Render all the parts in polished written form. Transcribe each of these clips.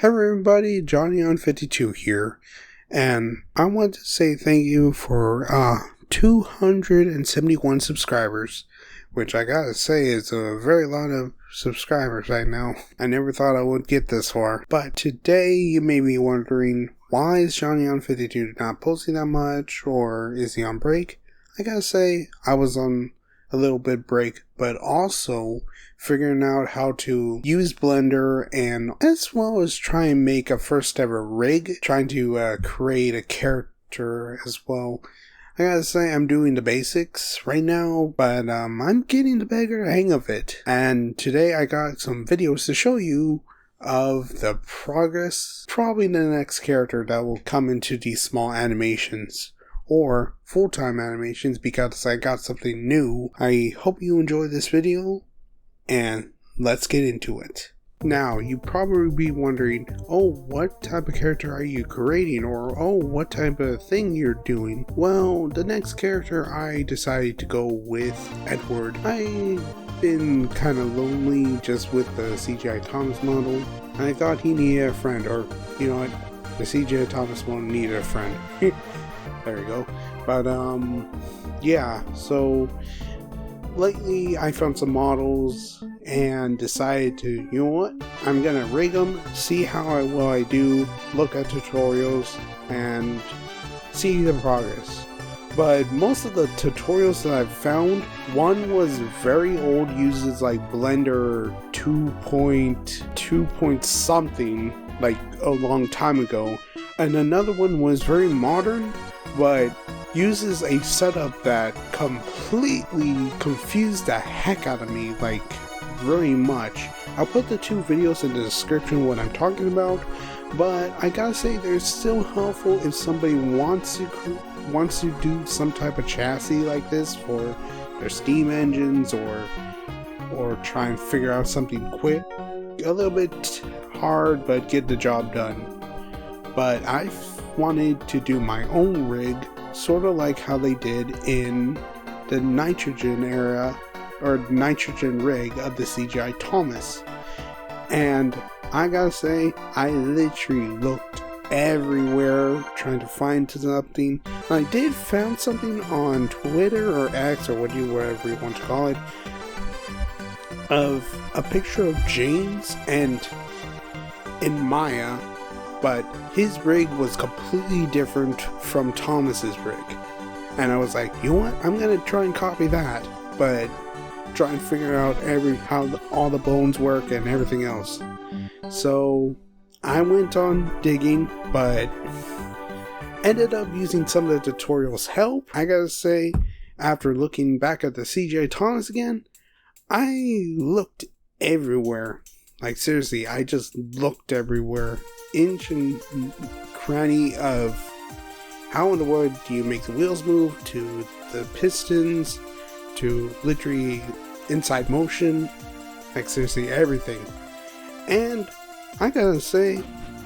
Hello everybody, Johnny on 52 here, and I want to say thank you for 271 subscribers, which I gotta say is a very lot of subscribers right now. I never thought I would get this far, but today you may be wondering, why is Johnny on 52 not posting that much, or is he on break? I gotta say, I was on a little bit break, but also figuring out how to use Blender, and as well as try and make a first ever rig, trying to create a character as well. I gotta say, I'm doing the basics right now, but I'm getting the better hang of it. And today I got some videos to show you of the progress, probably the next character that will come into these small animations or full-time animations, because I got something new. I hope you enjoy this video, and let's get into it. Now, you probably be wondering, oh, what type of character are you creating? Or, oh, what type of thing you're doing? Well, the next character I decided to go with Edward. I've been kind of lonely just with the CGI Thomas model, and I thought he needed a friend, or, you know what, the CGI Thomas model needed a friend. There we go. But, yeah, so lately I found some models and decided to, you know what, I'm gonna rig them, see how well I do, look at tutorials, and see the progress. But most of the tutorials that I've found, one was very old, uses like Blender 2.2 point something, like a long time ago, and another one was very modern, but uses a setup that completely confused the heck out of me, like very much. I'll put the two videos in the description what I'm talking about, but I gotta say they're still helpful if somebody wants to do some type of chassis like this for their Steam engines, or try and figure out something quick. A little bit hard, but get the job done. But I wanted to do my own rig, sort of like how they did in the nitrogen era, or nitrogen rig of the CGI Thomas. And I gotta say, I literally looked everywhere trying to find something. I did found something on Twitter or X, or whatever you want to call it, of a picture of James and in Maya, but his rig was completely different from Thomas's rig. And I was like, you know what, I'm gonna try and copy that, but try and figure out how all the bones work and everything else. So I went on digging, but ended up using some of the tutorials' help. I gotta say, after looking back at the CGI Thomas again, I looked everywhere. Like seriously, I just looked everywhere. Inch and cranny of how in the world do you make the wheels move, to the pistons, to literally inside motion, like seriously everything. And I gotta say,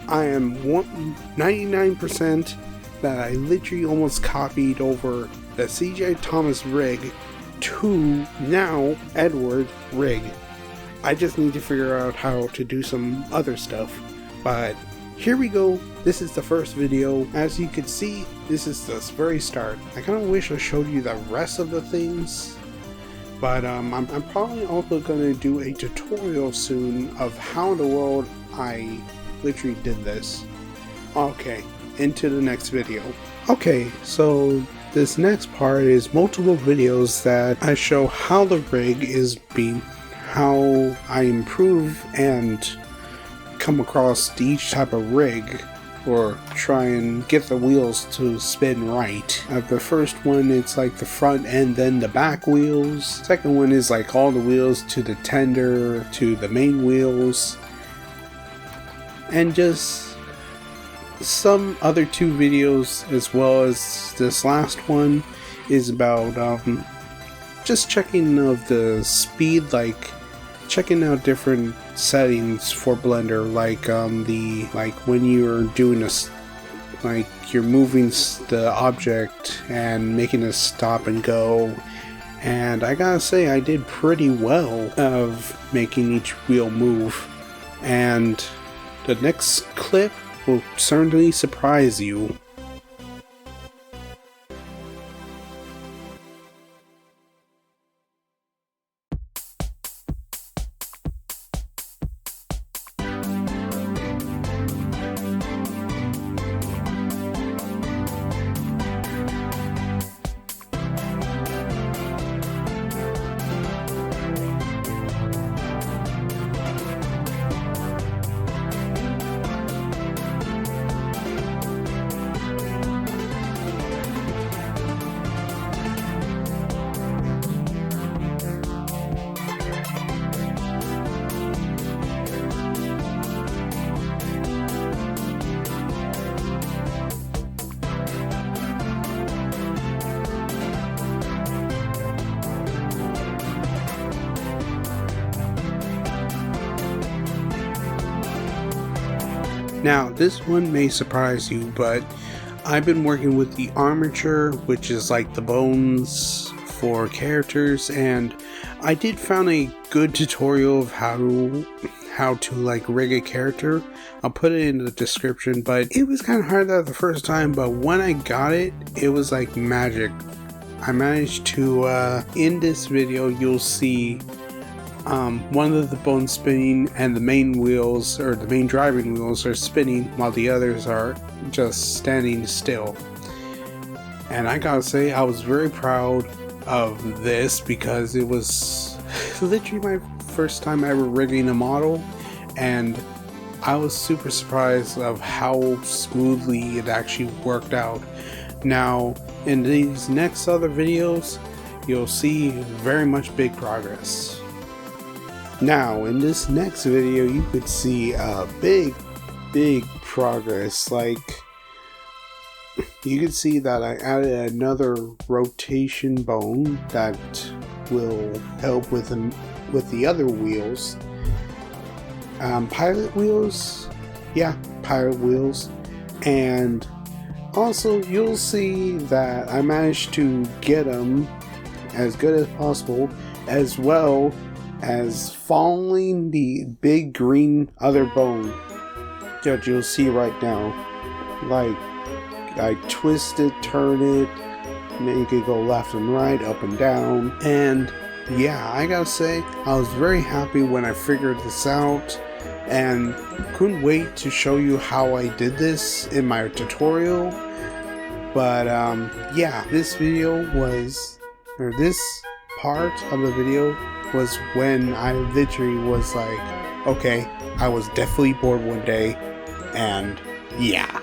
I am 99% that I literally almost copied over the CJ Thomas rig to now Edward rig. I just need to figure out how to do some other stuff. But here we go. This is the first video. As you can see, this is the very start. I kind of wish I showed you the rest of the things, but I'm probably also going to do a tutorial soon of how in the world I literally did this. Okay, into the next video. Okay, so this next part is multiple videos that I show how the rig is being, how I improve and come across each type of rig, or try and get the wheels to spin right. The first one, it's like the front and then the back wheels. Second one is like all the wheels to the tender, to the main wheels. And just some other two videos, as well as this last one, is about just checking of the speed, like checking out different settings for Blender, like when you're doing like you're moving the object and making it stop and go. And I gotta say, I did pretty well of making each wheel move. And The next clip will certainly surprise you. Now, this one may surprise you, but I've been working with the armature, which is like the bones for characters, and I did found a good tutorial of how to like rig a character. I'll put it in the description, but it was kind of hard that the first time, but when I got it, it was like magic. I managed to, in this video, you'll see one of the bones spinning and the main wheels, or the main driving wheels, are spinning while the others are just standing still. And I gotta say, I was very proud of this because it was literally my first time ever rigging a model, and I was super surprised of how smoothly it actually worked out. Now, in these next other videos, you'll see very much big progress. Now, in this next video, you could see a big progress. Like, you can see that I added another rotation bone that will help with the other wheels. Pilot wheels? Yeah, pilot wheels. And also, you'll see that I managed to get them as good as possible, as well as following the big green other bone that you'll see right now. Like, I twist it, turn it, make it go left and right, up and down, and yeah, I gotta say, I was very happy when I figured this out, and couldn't wait to show you how I did this in my tutorial. But yeah, this part of the video was when I literally was like, okay, I was definitely bored one day, and yeah.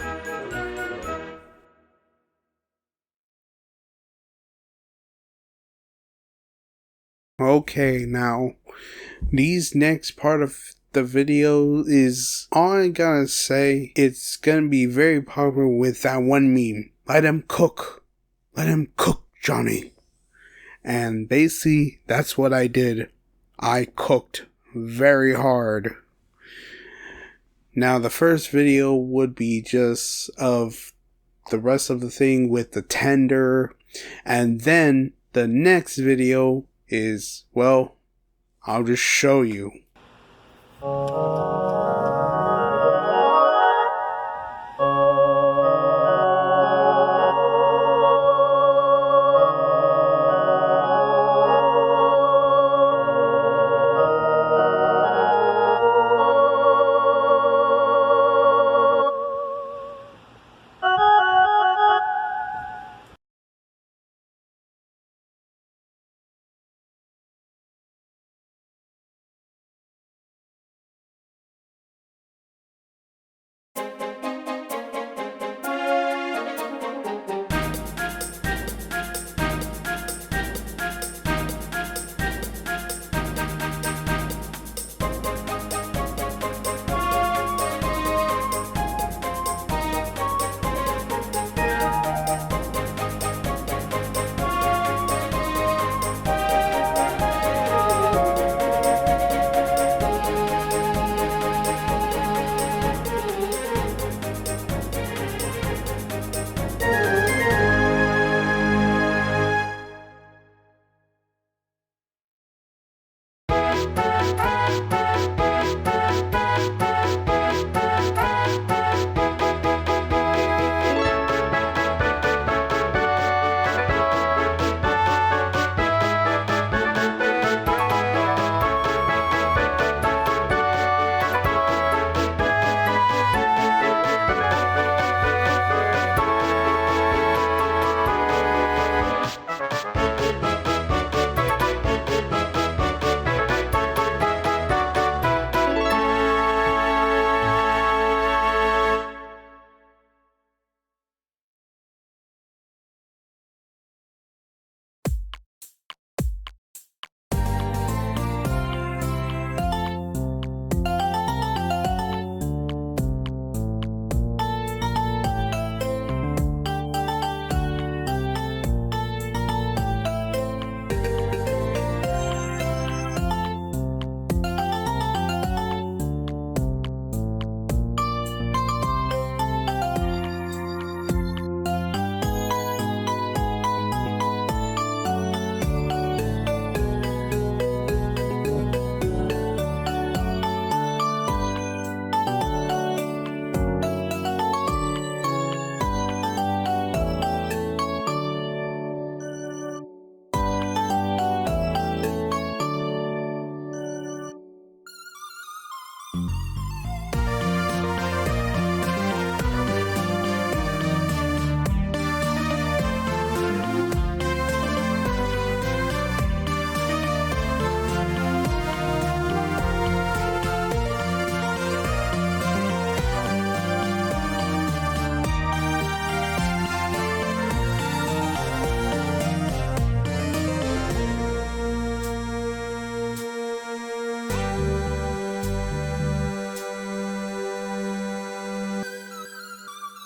Okay, now, these next part of the video is, all I gotta say, it's gonna be very popular with that one meme. Let him cook. Let him cook, Johnny. And basically, that's what I did. I cooked very hard. Now, the first video would be just of the rest of the thing with the tender. And then the next video is, well, I'll just show you.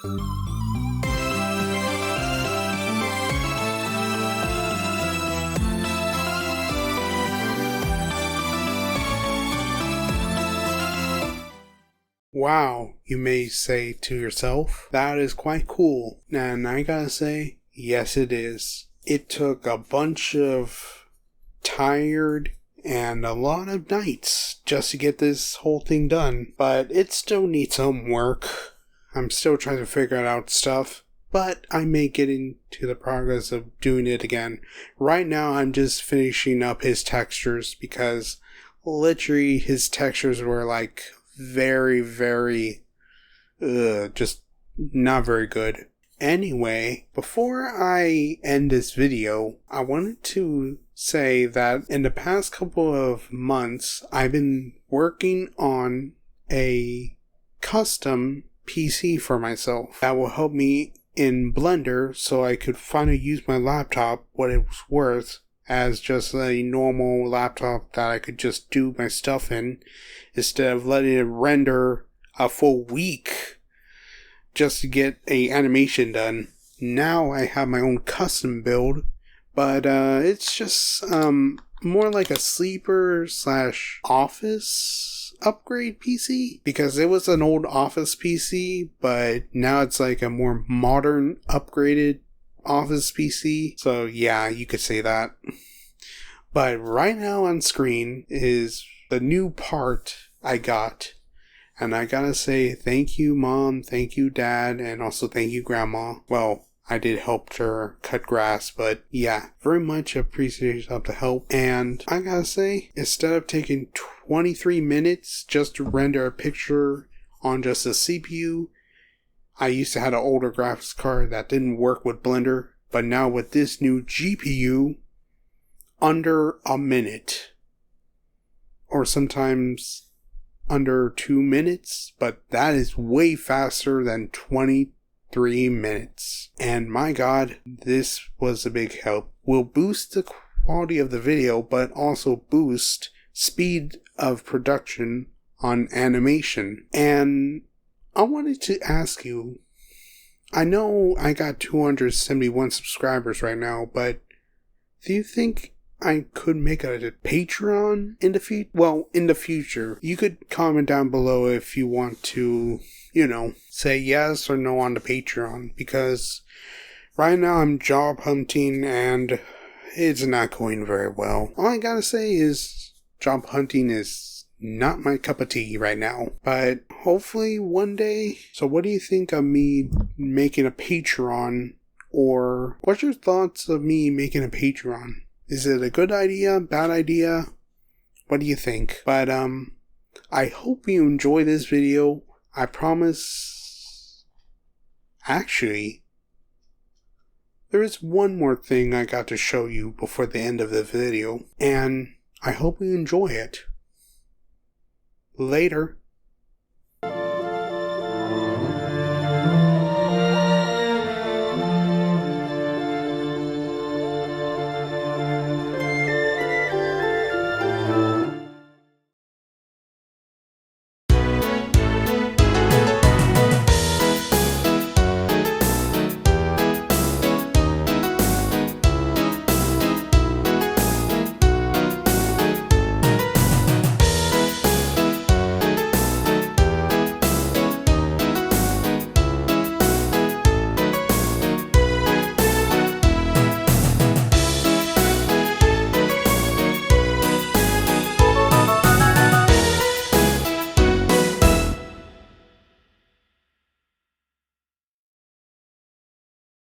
Wow, you may say to yourself, that is quite cool. And I gotta say, yes it is. It took a bunch of tired and a lot of nights just to get this whole thing done. But it still needs some work. I'm still trying to figure out stuff. But I may get into the progress of doing it again. Right now I'm just finishing up his textures because literally his textures were like very, very, just not very good. Anyway, before I end this video, I wanted to say that in the past couple of months, I've been working on a custom PC for myself that will help me in Blender so I could finally use my laptop what it was worth as just a normal laptop that I could just do my stuff in instead of letting it render a full week just to get a animation done. Now I have my own custom build, but it's just more like a sleeper / office upgrade PC, because it was an old office PC, but now it's like a more modern upgraded office PC. So yeah, you could say that. But right now on screen is the new part I got. And I gotta say thank you Mom, thank you Dad, and also thank you Grandma. Well, I did help her cut grass, but yeah, very much appreciate the help. And I gotta say, instead of taking 23 minutes just to render a picture on just a CPU, I used to have an older graphics card that didn't work with Blender, but now with this new GPU, under a minute. Or sometimes under 2 minutes, but that is way faster than 23 minutes. And my God, this was a big help. Will boost the quality of the video, but also boost speed of production on animation. And I wanted to ask you, I know I got 271 subscribers right now, but do you think I could make a Patreon in the future? Well, in the future. You could comment down below if you want to, say yes or no on the Patreon, because right now I'm job hunting and it's not going very well. All I gotta say is job hunting is not my cup of tea right now, but hopefully one day. So what do you think of me making a Patreon, or what's your thoughts of me making a Patreon? Is it a good idea, bad idea? What do you think? But I hope you enjoy this video. I promise. Actually, there is one more thing I got to show you before the end of the video, and I hope you enjoy it. Later.